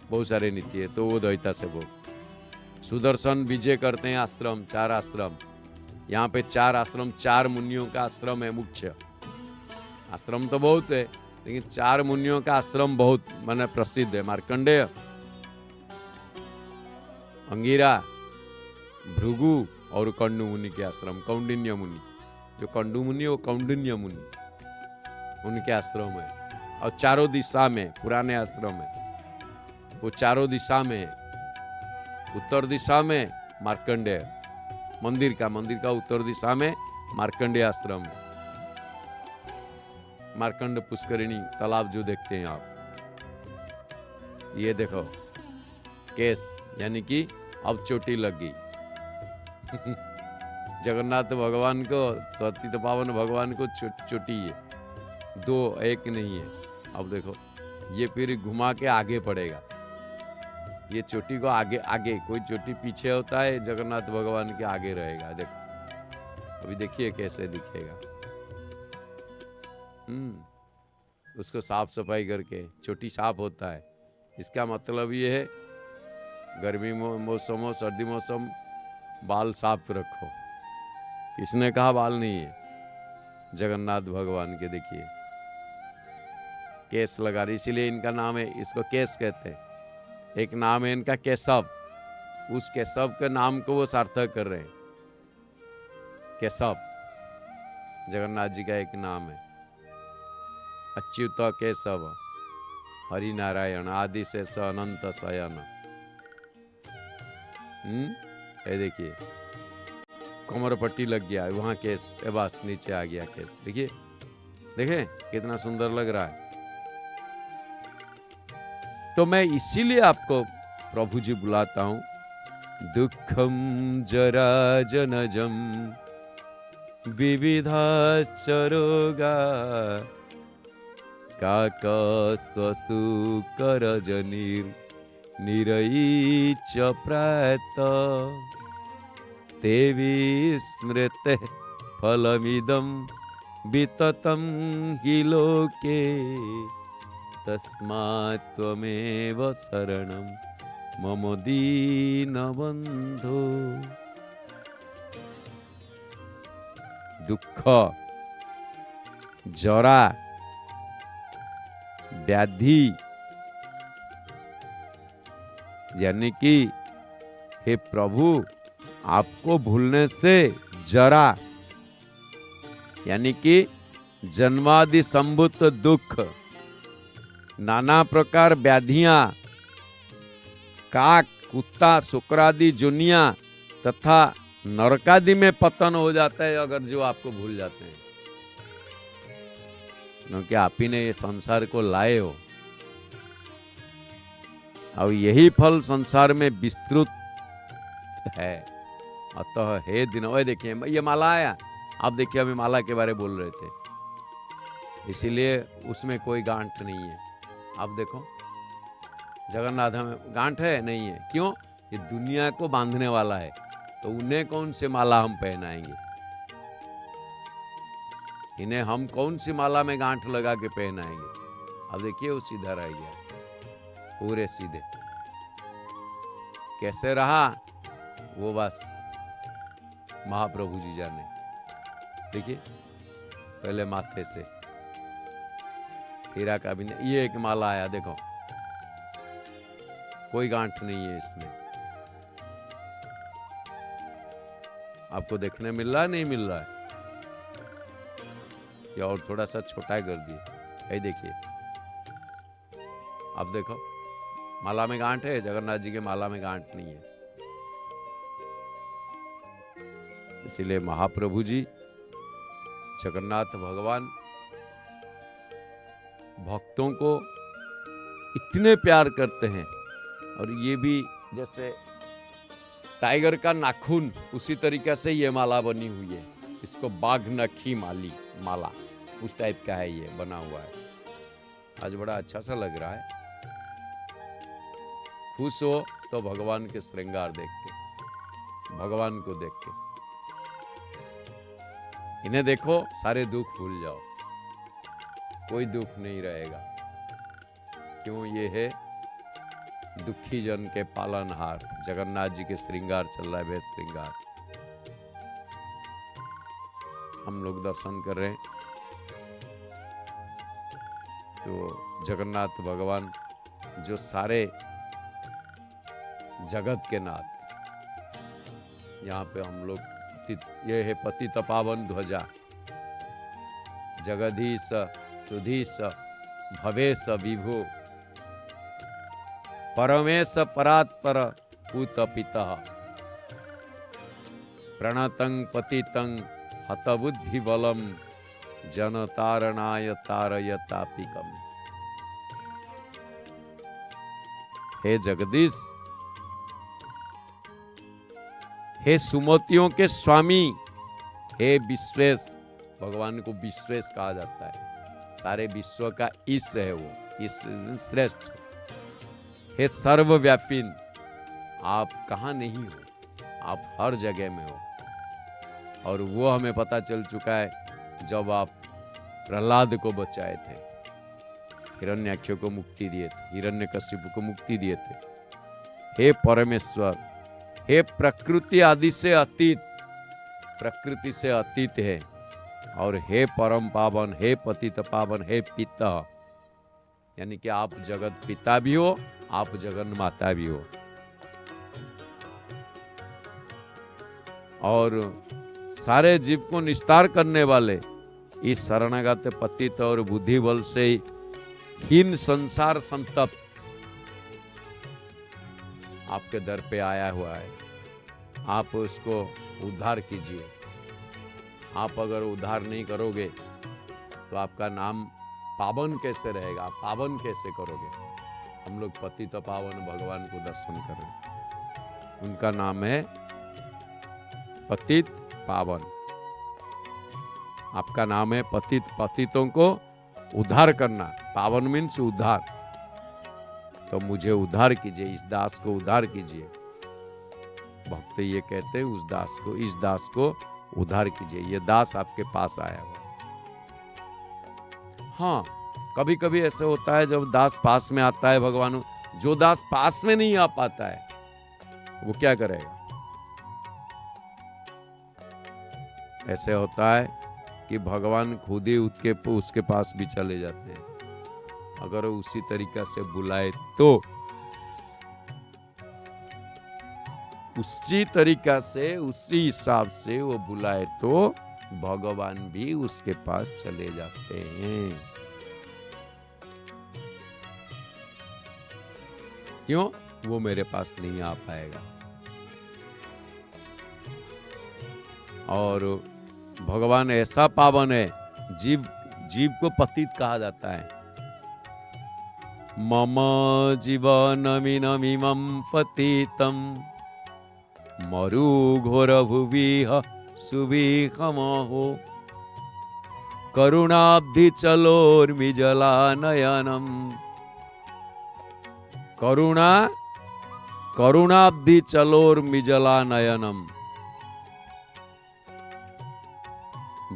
बहुत सारे नीति है, तो वो दैता सेवक। सुदर्शन विजय करते हैं आश्रम, 4 आश्रम। यहाँ पे 4 आश्रम, 4 मुनियों का आश्रम है मुख्य। आश्रम तो बहुत है, लेकिन 4 मुनियों का आश्रम बहुत माने प्रसिद्ध है। मार्कंडेय, अंगिरा, भृगु और कंडू मुनि के आश्रम। कौंडिन्य मुनि, जो कंडू मुनि वो कौंडिन्य मुनि, उनके आश्रम है। और चारों दिशा में पुराने आश्रम है, वो चारों दिशा में है। उत्तर दिशा में मार्कंडेय मंदिर का उत्तर दिशा में मार्कंडेय आश्रम है। मार्कंड पुष्करिणी तालाब जो देखते हैं आप, ये देखो केस, यानी कि अब चोटी लग गई। जगन्नाथ भगवान को, पतित पावन भगवान को चोटी है, 2 1 नहीं है। अब देखो ये फिर घुमा के आगे पड़ेगा। ये चोटी को आगे कोई चोटी पीछे होता है, जगन्नाथ भगवान के आगे रहेगा। देखो अभी देखिए कैसे दिखेगा। उसको साफ सफाई करके, चोटी साफ होता है। इसका मतलब ये है गर्मी मौसम हो, सर्दी मौसम, बाल साफ रखो। किसने कहा बाल नहीं है? जगन्नाथ भगवान के देखिए केस लगा रही, इसीलिए इनका नाम है, इसको केस कहते हैं। एक नाम है इनका केशव, उस केशव के नाम को वो सार्थक कर रहे हैं। केशव जगन्नाथ जी का एक नाम है। अच्युत केशव हरि नारायण आदि से स अनंत शयन। ये देखिए कमर पट्टी लग गया, वहां केस, बस नीचे आ गया केस। देखिए देखें कितना सुंदर लग रहा है। तो मैं इसीलिए आपको प्रभु जी बुलाता हूं। दुखम जरा जनजम विविधाश्च रोगा काकस्तु करजनिर निरयीच प्रात ते विस्मृते फलमिदं विततं हि लोके तस्मात् त्वमेव शरणं मम दीन बंधो। दुख, जरा, व्याधि, यानी कि हे प्रभु, आपको भूलने से जरा, यानी कि जन्मादि संभूत दुख, नाना प्रकार व्याधियां, काक, कुत्ता, शुक्रादि जुनिया तथा नरकादि में पतन हो जाता है अगर जो आपको भूल जाते हैं, क्योंकि आप ही ने ये संसार को लाए हो। और यही फल संसार में विस्तृत है। अतः हे दिन, देखिए ये माला आया, आप देखिए अभी माला के बारे बोल रहे थे, इसीलिए उसमें कोई गांठ नहीं है। आप देखो जगन्नाथ में गांठ है नहीं है, क्यों? ये दुनिया को बांधने वाला है, तो उन्हें कौन सी माला हम पहनाएंगे? इन्हें हम कौन सी माला में गांठ लगा के पहनाएंगे? अब देखिए वो सीधा रह गया, पूरे सीधे। कैसे रहा वो बस महाप्रभु जी जाने। देखिए पहले माथे से हीरा का बिंद, ये एक माला आया, देखो कोई गांठ नहीं है इसमें। आपको देखने मिल रहा है नहीं मिल रहा है? या और थोड़ा सा छोटा कर दिए, यही देखिए। अब देखो माला में गांठ है, जगन्नाथ जी के माला में गांठ नहीं है। इसीलिए महाप्रभु जी जगन्नाथ भगवान भक्तों को इतने प्यार करते हैं। और ये भी जैसे टाइगर का नाखून, उसी तरीके से ये माला बनी हुई है। इसको बाघ नखी माला उस टाइप का है, ये बना हुआ है। आज बड़ा अच्छा सा लग रहा है। खुश हो तो भगवान के श्रृंगार देख के, भगवान को देख के। इन्हें देखो, सारे दुख भूल जाओ, कोई दुख नहीं रहेगा। क्यों? ये है दुखी जन के पालनहार। जगन्नाथ जी के श्रृंगार चल रहा है, वे श्रृंगार हम लोग दर्शन कर रहे हैं। तो जगन्नाथ भगवान जो सारे जगत के नाथ, यहाँ पे हम लोग ये है पतित पावन ध्वजा। जगदीश सुधीश भवेश विभो परमेश परात्पर पूत पितः प्रणतं पतितं हतबुद्धि बलम जन तारणाय तारयतापिकम। हे जगदीश, हे सुमतियों के स्वामी, हे विश्वेश, भगवान को विश्वेश कहा जाता है। सारे विश्व का ईश है वो, ईश श्रेष्ठ। हे सर्वव्यापीन, आप कहाँ नहीं हो, आप हर जगह में हो। और वो हमें पता चल चुका है जब आप प्रहलाद को बचाए थे, हिरण्याक्ष को मुक्ति दिए थे, हिरण्यकशिपु को मुक्ति दिए थे। हे परमेश्वर, हे प्रकृति आदि से अतीत, प्रकृति से अतीत है। और हे परम पावन, हे पतित पावन, हे पिता, यानी कि आप जगत पिता भी हो, आप जगन माता भी हो। और सारे जीव को निस्तार करने वाले इस शरणागत पतित और बुद्धि बल से हीन संसार संतप्त आपके दर पे आया हुआ है। आप उसको उद्धार कीजिए। आप अगर उद्धार नहीं करोगे तो आपका नाम पावन कैसे रहेगा? आप पावन कैसे करोगे? हम लोग पतित पावन भगवान को दर्शन कर रहे हैं, उनका नाम है पतित पावन। आपका नाम है पतित, पतितों को उद्धार करना। पावन मीन्स उद्धार। तो मुझे उद्धार कीजिए, इस दास को उद्धार कीजिए। भक्त ये कहते हैं उस दास को, इस दास को उद्धार कीजिए। ये दास आपके पास आया हुआ। हाँ, कभी कभी ऐसे होता है जब दास पास में आता है भगवान जो दास पास में नहीं आ पाता है वो क्या करेगा? ऐसे होता है कि भगवान खुद ही उसके पास भी चले जाते हैं अगर उसी तरीका से बुलाए तो। उसी तरीका से, उसी हिसाब से वो बुलाए तो भगवान भी उसके पास चले जाते हैं। क्यों? वो मेरे पास नहीं आ पाएगा। और भगवान ऐसा पावन है, जीव को पतित कहा जाता है। मम जीवनमिनमिमं पतितं मरु घोर भुविह सुविहमहो करुणाब्धि चलोर्मिजलानयनम्। करुणाब्धि चलोर्मिजलानयनम्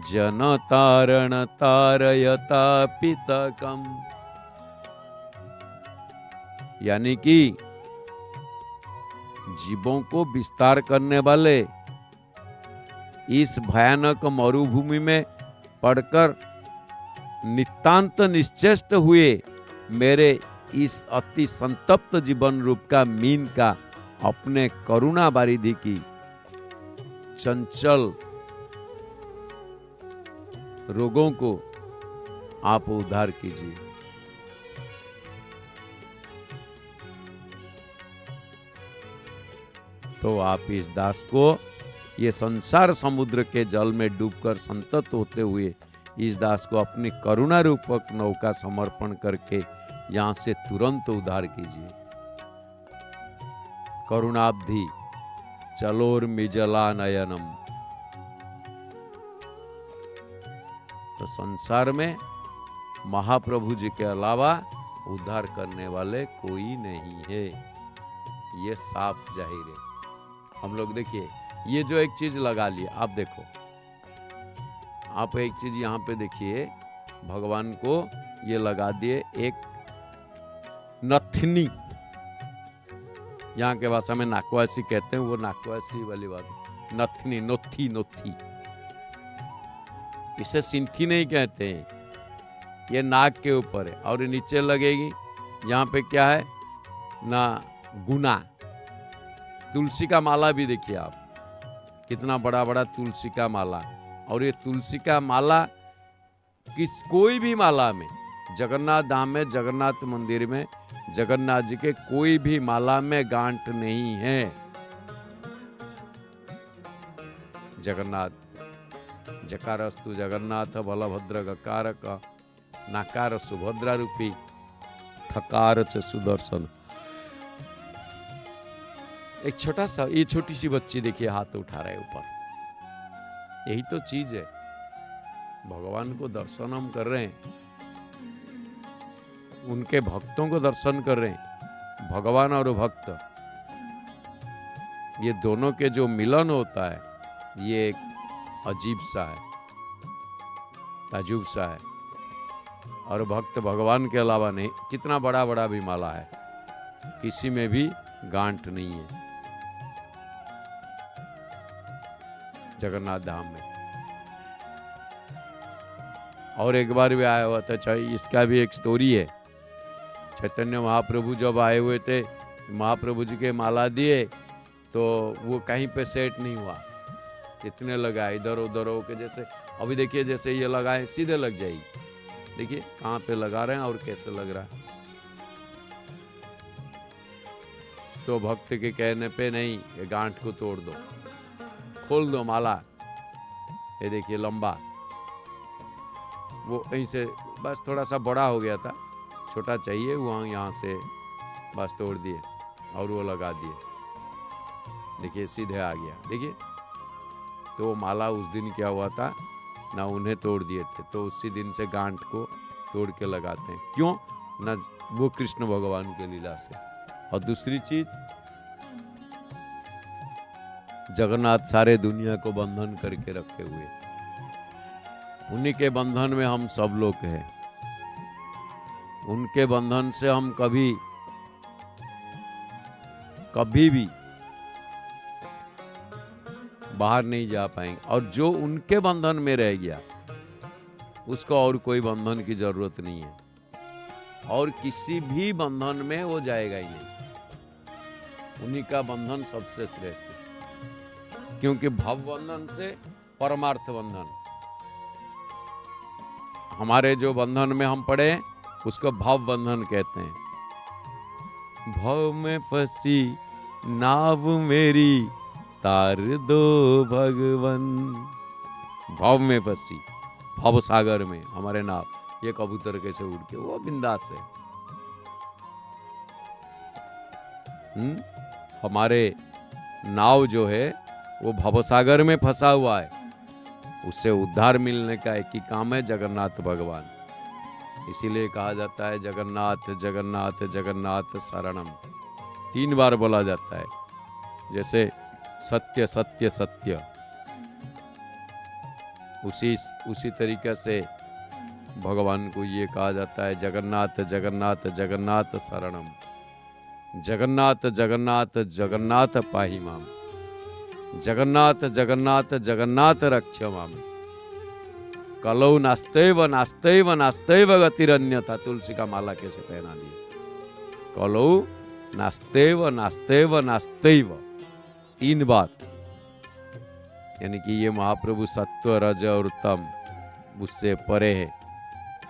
जनतारण तारयता पितकम्। यानी कि जीवों को विस्तार करने वाले इस भयानक मरुभूमि में पड़कर नितांत निश्चेष्ट हुए मेरे इस अति संतप्त जीवन रूप का मीन का अपने करुणा बारिधि की चंचल रोगों को आप उद्धार कीजिए। तो आप इस दास को ये संसार समुद्र के जल में डूबकर संतत होते हुए इस दास को अपनी करुणा रूपक नौका समर्पण करके यहां से तुरंत उद्धार कीजिए। करुणाब्धि चलोर्मिजला नयनम। तो संसार में महाप्रभु जी के अलावा उद्धार करने वाले कोई नहीं है, ये साफ जाहिर है। हम लोग देखिए, ये जो एक चीज लगा लिया, आप देखो, आप एक चीज यहाँ पे देखिए, भगवान को ये लगा दिए एक नथनी। यहाँ के भाषा में नाकवासी कहते हैं, वो नाकवासी वाली बात, नथनी, नोथी, नोथी। इसे सिंथी नहीं कहते हैं, ये नाक के ऊपर है और नीचे लगेगी। यहाँ पे क्या है ना, गुना। तुलसी का माला भी देखिए आप, कितना बड़ा बड़ा तुलसी का माला। और ये तुलसी का माला कोई भी माला में, जगन्नाथ धाम में, जगन्नाथ मंदिर में, जगन्नाथ जी के कोई भी माला में गांठ नहीं है। जगन्नाथ जकारस्तु जगन्नाथ बलभद्र गकार का नाकार सुभद्रा रूपी थकार च सुदर्शन। एक छोटा सा, ये छोटी सी बच्ची देखिए हाथ उठा रहे ऊपर। यही तो चीज है, भगवान को दर्शन हम कर रहे हैं, उनके भक्तों को दर्शन कर रहे हैं। भगवान और भक्त, ये दोनों के जो मिलन होता है, ये एक अजीब सा है, ताजुब सा है। और भक्त भगवान के अलावा नहीं, कितना बड़ा बड़ा भी माला है, किसी में भी गांठ नहीं है जगन्नाथ धाम में। और एक बार भी आया हुआ था, इसका भी एक स्टोरी है। चैतन्य महाप्रभु जब आए हुए थे, महाप्रभु जी के माला दिए तो वो कहीं पे सेट नहीं हुआ, इतने लगाए इधर उधर हो के, जैसे अभी देखिए जैसे ये लगाए सीधे लग जाएगी। देखिए कहाँ पे लगा रहे हैं और कैसे लग रहा है। तो भक्त के कहने पे नहीं, ये गांठ को तोड़ दो, खोल दो माला। ये देखिए लंबा, वो यहीं से बस थोड़ा सा बड़ा हो गया था, छोटा चाहिए, वहाँ यहाँ से बस तोड़ दिए और वो लगा दिए। देखिए सीधे आ गया। देखिए तो वो माला उस दिन क्या हुआ था ना, उन्हें तोड़ दिए थे, तो उसी दिन से गांठ को तोड़ के लगाते हैं। क्यों ना, वो कृष्ण भगवान के लीला से। और दूसरी चीज, जगन्नाथ सारे दुनिया को बंधन करके रखे हुए, उन्हीं के बंधन में हम सब लोग हैं। उनके बंधन से हम कभी कभी भी बाहर नहीं जा पाएंगे। और जो उनके बंधन में रह गया उसको और कोई बंधन की जरूरत नहीं है, और किसी भी बंधन में वो जाएगा ही नहीं। उन्हीं का बंधन सबसे श्रेष्ठ है, क्योंकि भव बंधन से परमार्थ बंधन, हमारे जो बंधन में हम पड़े उसको भव बंधन कहते हैं। भव में फंसी नाव मेरी तार दो भगवन। भव में फंसी, भव सागर में हमारे नाव, ये कबूतर कैसे उड़ के, वो बिंदास है। हमारे नाव जो है वो भवसागर में फंसा हुआ है, उससे उद्धार मिलने का एक ही काम है, जगन्नाथ भगवान। इसीलिए कहा जाता है जगन्नाथ जगन्नाथ जगन्नाथ शरणम, 3 बार बोला जाता है। जैसे सत्य सत्य सत्य, उसी तरीके से भगवान को ये कहा जाता है जगन्नाथ जगन्नाथ जगन्नाथ शरणम, जगन्नाथ जगन्नाथ जगन्नाथ पाहि माम, जगन्नाथ जगन्नाथ जगन्नाथ रक्ष माम, कलौ नास्तेव नास्तेव नास्तेव गतिरन्यथा। तुलसी का माला कैसे पहना दिए, कलौ नास्तेव नास्तेव नास्तेव 3 बार। यानी कि ये महाप्रभु सत्व रज और तम उससे परे है,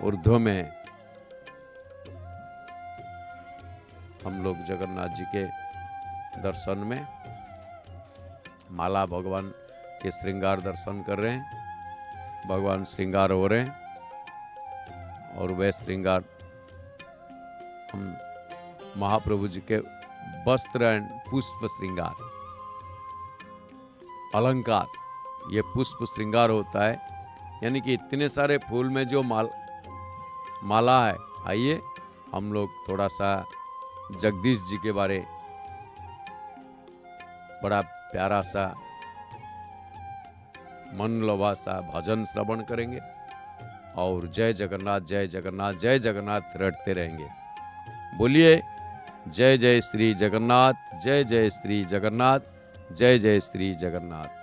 ऊर्ध्व में। हम लोग जगन्नाथ जी के दर्शन में माला भगवान के श्रृंगार दर्शन कर रहे हैं, भगवान श्रृंगार हो रहे हैं, और वह श्रृंगार हम महाप्रभु जी के वस्त्र एंड पुष्प श्रृंगार, अलंकार, ये पुष्प श्रृंगार होता है। यानी कि इतने सारे फूल में जो माला है। आइए हम लोग थोड़ा सा जगदीश जी के बारे, बड़ा प्यारा सा मन लोभा सा भजन श्रवण करेंगे, और जय जगन्नाथ जय जगन्नाथ जय जगन्नाथ रटते रहेंगे। बोलिए जय जय श्री जगन्नाथ, जय जय श्री जगन्नाथ, जय जय श्री जगन्नाथ।